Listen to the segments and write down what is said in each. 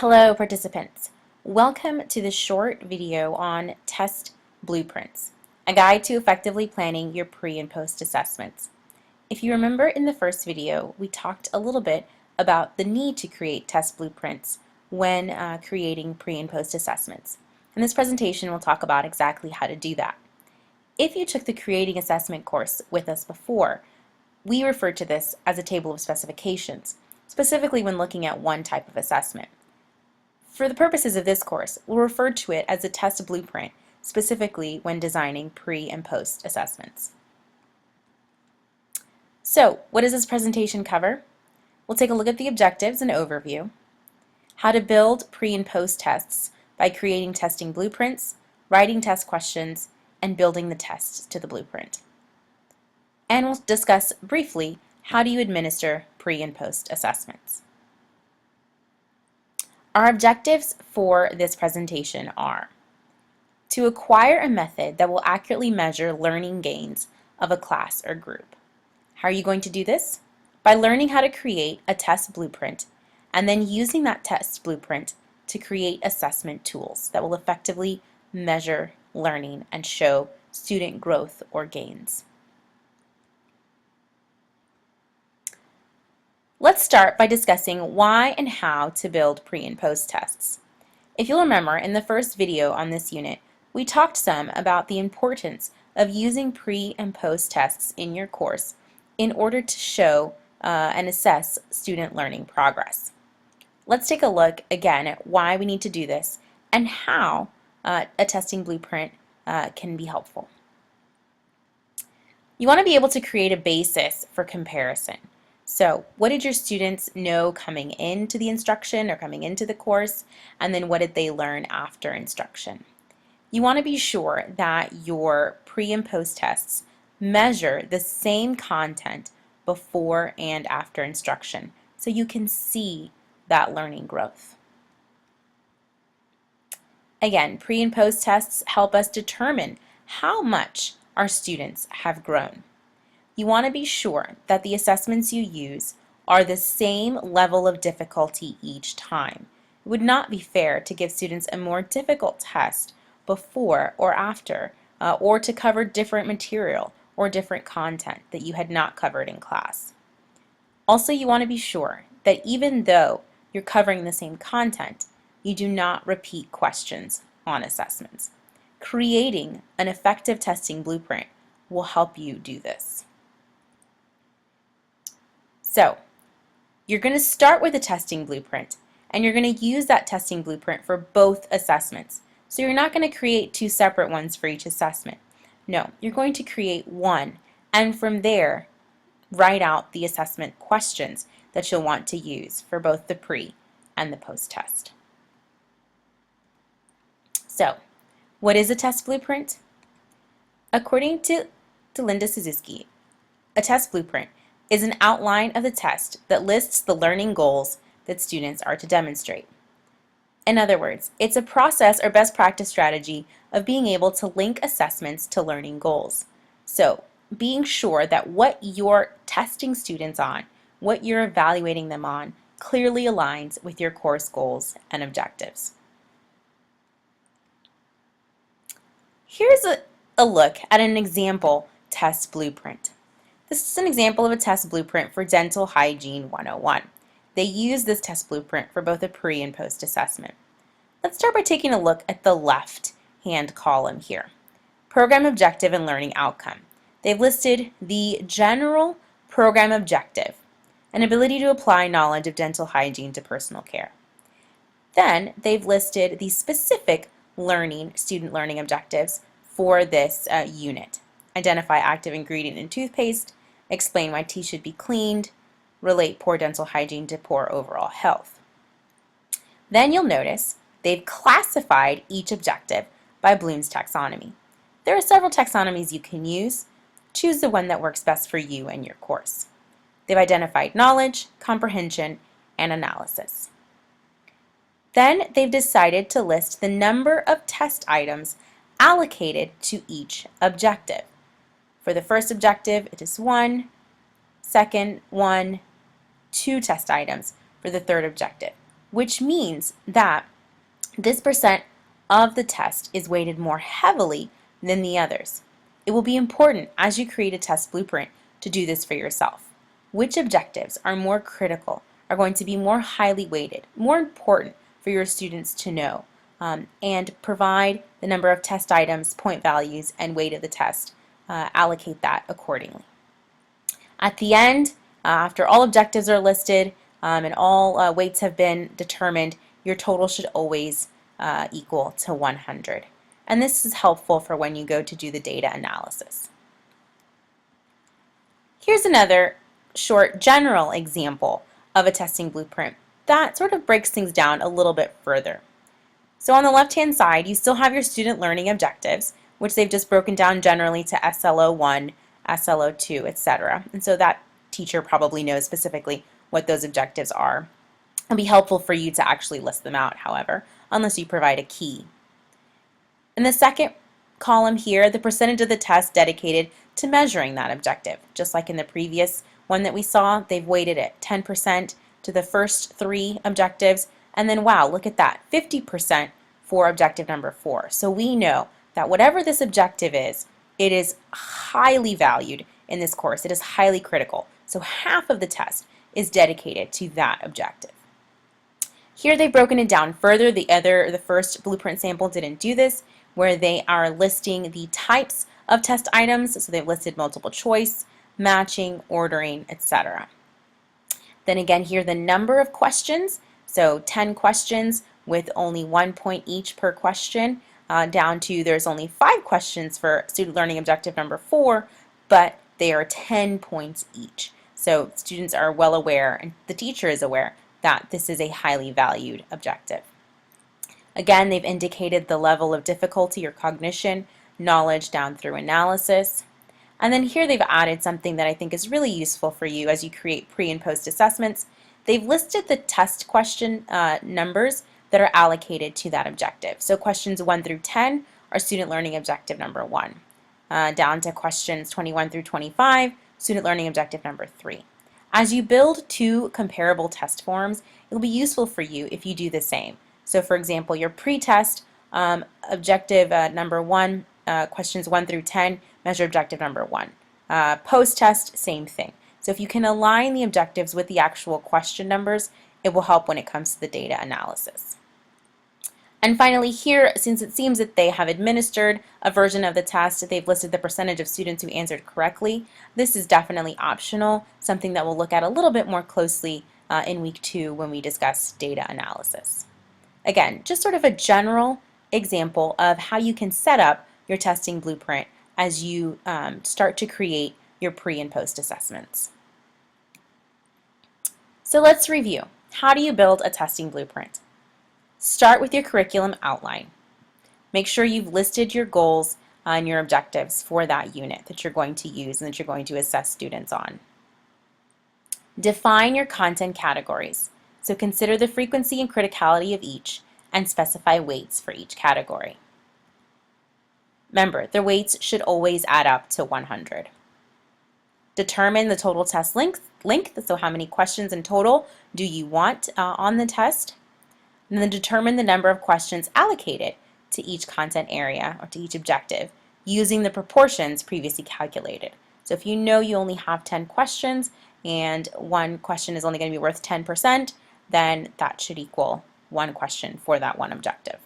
Hello participants. Welcome to the short video on test blueprints, a guide to effectively planning your pre and post assessments. If you remember in the first video, we talked a little bit about the need to create test blueprints when creating pre and post assessments. In this presentation, we'll talk about exactly how to do that. If you took the Creating Assessment course with us before, we referred to this as a table of specifications, specifically when looking at one type of assessment. For the purposes of this course, we'll refer to it as a test blueprint, specifically when designing pre and post assessments. So, what does this presentation cover? We'll take a look at the objectives and overview, how to build pre and post tests by creating testing blueprints, writing test questions, and building the tests to the blueprint. And we'll discuss briefly how do you administer pre and post assessments. Our objectives for this presentation are to acquire a method that will accurately measure learning gains of a class or group. How are you going to do this? By learning how to create a test blueprint and then using that test blueprint to create assessment tools that will effectively measure learning and show student growth or gains. Let's start by discussing why and how to build pre and post tests. If you'll remember, in the first video on this unit, we talked some about the importance of using pre and post tests in your course in order to show and assess student learning progress. Let's take a look again at why we need to do this and how a testing blueprint can be helpful. You want to be able to create a basis for comparison. So, what did your students know coming into the instruction or coming into the course, and then what did they learn after instruction? You want to be sure that your pre and post tests measure the same content before and after instruction so you can see that learning growth. Again, pre and post tests help us determine how much our students have grown. You want to be sure that the assessments you use are the same level of difficulty each time. It would not be fair to give students a more difficult test before or after, or to cover different material or different content that you had not covered in class. Also, you want to be sure that even though you're covering the same content, you do not repeat questions on assessments. Creating an effective testing blueprint will help you do this. So, you're going to start with a testing blueprint, and you're going to use that testing blueprint for both assessments. So you're not going to create two separate ones for each assessment. No, you're going to create one, and from there, write out the assessment questions that you'll want to use for both the pre and the post test. So, what is a test blueprint? According to Linda Suzuki, a test blueprint is an outline of the test that lists the learning goals that students are to demonstrate. In other words, it's a process or best practice strategy of being able to link assessments to learning goals. So, being sure that what you're testing students on, what you're evaluating them on, clearly aligns with your course goals and objectives. Here's a look at an example test blueprint. This is an example of a test blueprint for Dental Hygiene 101. They use this test blueprint for both a pre and post assessment. Let's start by taking a look at the left-hand column here. Program objective and learning outcome. They've listed the general program objective, an ability to apply knowledge of dental hygiene to personal care. Then they've listed the specific student learning objectives for this unit. Identify active ingredient in toothpaste, explain why teeth should be cleaned, relate poor dental hygiene to poor overall health. Then you'll notice they've classified each objective by Bloom's taxonomy. There are several taxonomies you can use. Choose the one that works best for you and your course. They've identified knowledge, comprehension, and analysis. Then they've decided to list the number of test items allocated to each objective. For the first objective, it is 1, second, 1, 2 test items. For the third objective, which means that this percent of the test is weighted more heavily than the others. It will be important as you create a test blueprint to do this for yourself. Which objectives are more critical, are going to be more highly weighted, more important for your students to know, and provide the number of test items, point values, and weight of the test. Allocate that accordingly. At the end, after all objectives are listed and all weights have been determined, your total should always equal to 100. And this is helpful for when you go to do the data analysis. Here's another short general example of a testing blueprint that sort of breaks things down a little bit further. So on the left-hand side, you still have your student learning objectives, which they've just broken down generally to SLO1, SLO2, etc. And so that teacher probably knows specifically what those objectives are. It'll be helpful for you to actually list them out, however, unless you provide a key. In the second column here, the percentage of the test dedicated to measuring that objective. Just like in the previous one that we saw, they've weighted it 10% to the first 3 objectives, and then wow, look at that, 50% for objective number 4. So we know that whatever this objective is, it is highly valued in this course. It is highly critical. So half of the test is dedicated to that objective. Here they've broken it down further. The first blueprint sample didn't do this, where they are listing the types of test items. So they've listed multiple choice, matching, ordering, etc. Then again here the number of questions, so 10 questions with only 1 point each per question, down to there's only 5 questions for student learning objective number 4, but they are 10 points each. So students are well aware, and the teacher is aware, that this is a highly valued objective. Again, they've indicated the level of difficulty or cognition, knowledge down through analysis. And then here they've added something that I think is really useful for you as you create pre and post assessments. They've listed the test question numbers that are allocated to that objective. So questions 1 through 10 are student learning objective number 1. Down to questions 21 through 25, student learning objective number 3. As you build 2 comparable test forms, it will be useful for you if you do the same. So for example, your pre-test objective number 1, questions 1 through 10, measure objective number 1. Post-test, same thing. So if you can align the objectives with the actual question numbers, it will help when it comes to the data analysis. And finally here, since it seems that they have administered a version of the test, they've listed the percentage of students who answered correctly. This is definitely optional, something that we'll look at a little bit more closely in week 2 when we discuss data analysis. Again, just sort of a general example of how you can set up your testing blueprint as you start to create your pre and post assessments. So let's review. How do you build a testing blueprint? Start with your curriculum outline. Make sure you've listed your goals and your objectives for that unit that you're going to use and that you're going to assess students on. Define your content categories. So consider the frequency and criticality of each and specify weights for each category. Remember, the weights should always add up to 100. Determine the total test length, so how many questions in total do you want on the test. And then determine the number of questions allocated to each content area or to each objective using the proportions previously calculated. So if you know you only have 10 questions and one question is only going to be worth 10%, then that should equal 1 question for that one objective.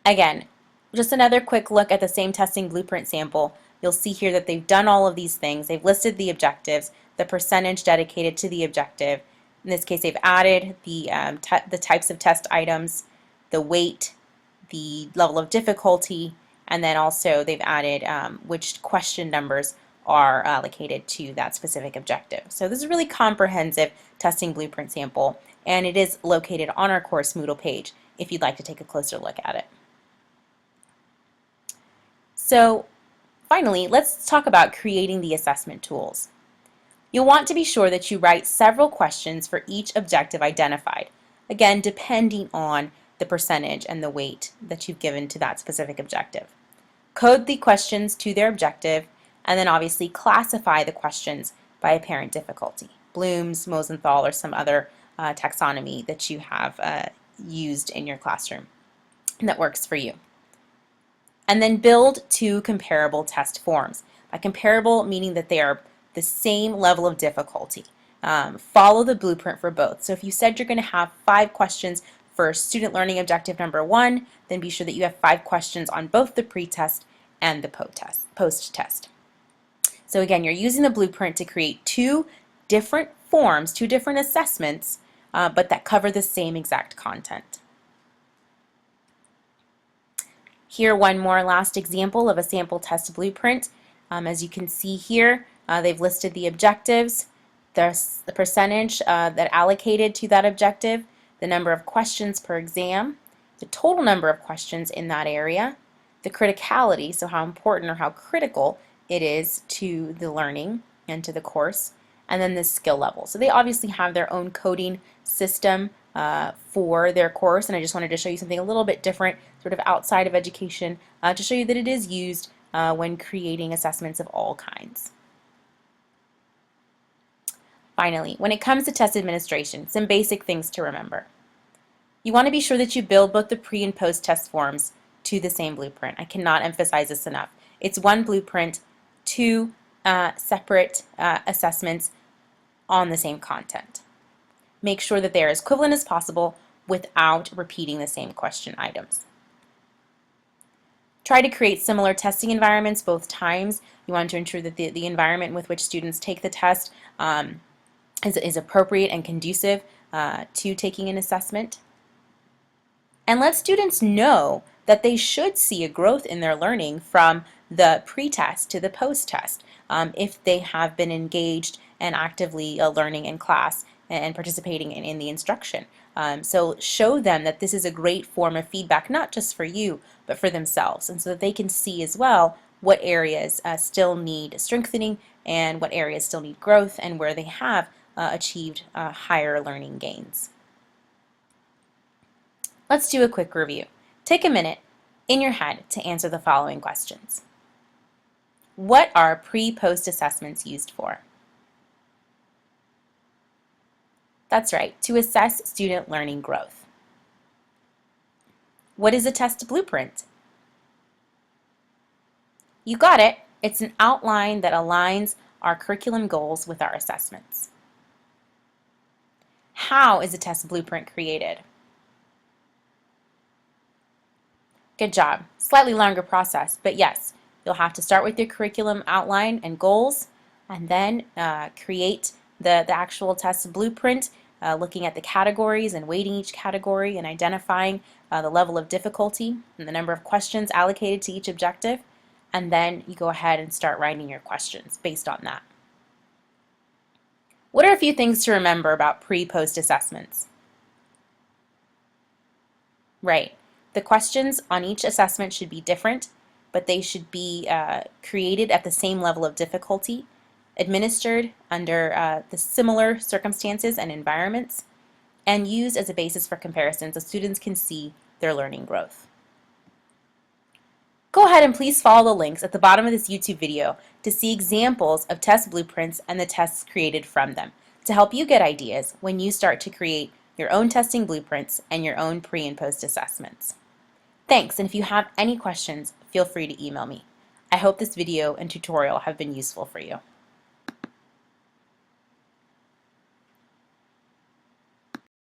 Again, just another quick look at the same testing blueprint sample. You'll see here that they've done all of these things. They've listed the objectives, the percentage dedicated to the objective. In this case, they've added the types of test items, the weight, the level of difficulty, and then also they've added which question numbers are allocated to that specific objective. So this is a really comprehensive testing blueprint sample, and it is located on our course Moodle page if you'd like to take a closer look at it. So finally, let's talk about creating the assessment tools. You'll want to be sure that you write several questions for each objective identified, again, depending on the percentage and the weight that you've given to that specific objective. Code the questions to their objective, and then obviously classify the questions by apparent difficulty, Bloom's, Mosenthal, or some other taxonomy that you have used in your classroom and that works for you. And then build two comparable test forms. By comparable, meaning that they are the same level of difficulty. Follow the blueprint for both. So if you said you're going to have 5 questions for student learning objective number 1, then be sure that you have 5 questions on both the pre-test and the post-test. So again, you're using the blueprint to create 2 different forms, 2 different assessments, but that cover the same exact content. Here, one more last example of a sample test blueprint. As you can see here, they've listed the objectives, the percentage that allocated to that objective, the number of questions per exam, the total number of questions in that area, the criticality, so how important or how critical it is to the learning and to the course, and then the skill level. So they obviously have their own coding system for their course, and I just wanted to show you something a little bit different, sort of outside of education, to show you that it is used when creating assessments of all kinds. Finally, when it comes to test administration, some basic things to remember. You want to be sure that you build both the pre and post test forms to the same blueprint. I cannot emphasize this enough. It's one blueprint, 2 separate assessments on the same content. Make sure that they are as equivalent as possible without repeating the same question items. Try to create similar testing environments both times. You want to ensure that the environment with which students take the test is appropriate and conducive to taking an assessment. And let students know that they should see a growth in their learning from the pre-test to the post-test if they have been engaged and actively learning in class and participating in the instruction. So show them that this is a great form of feedback, not just for you, but for themselves, and so that they can see as well what areas still need strengthening and what areas still need growth and where they have achieved higher learning gains. Let's do a quick review. Take a minute in your head to answer the following questions. What are pre-post assessments used for? That's right, to assess student learning growth. What is a test blueprint? You got it. It's an outline that aligns our curriculum goals with our assessments. How is a test blueprint created? Good job. Slightly longer process, but yes, you'll have to start with your curriculum outline and goals, and then create the actual test blueprint, looking at the categories and weighting each category and identifying the level of difficulty and the number of questions allocated to each objective, and then you go ahead and start writing your questions based on that. What are a few things to remember about pre-post assessments? Right. The questions on each assessment should be different, but they should be created at the same level of difficulty, administered under the similar circumstances and environments, and used as a basis for comparison so students can see their learning growth. Go ahead and please follow the links at the bottom of this YouTube video to see examples of test blueprints and the tests created from them to help you get ideas when you start to create your own testing blueprints and your own pre and post assessments. Thanks, and if you have any questions, feel free to email me. I hope this video and tutorial have been useful for you.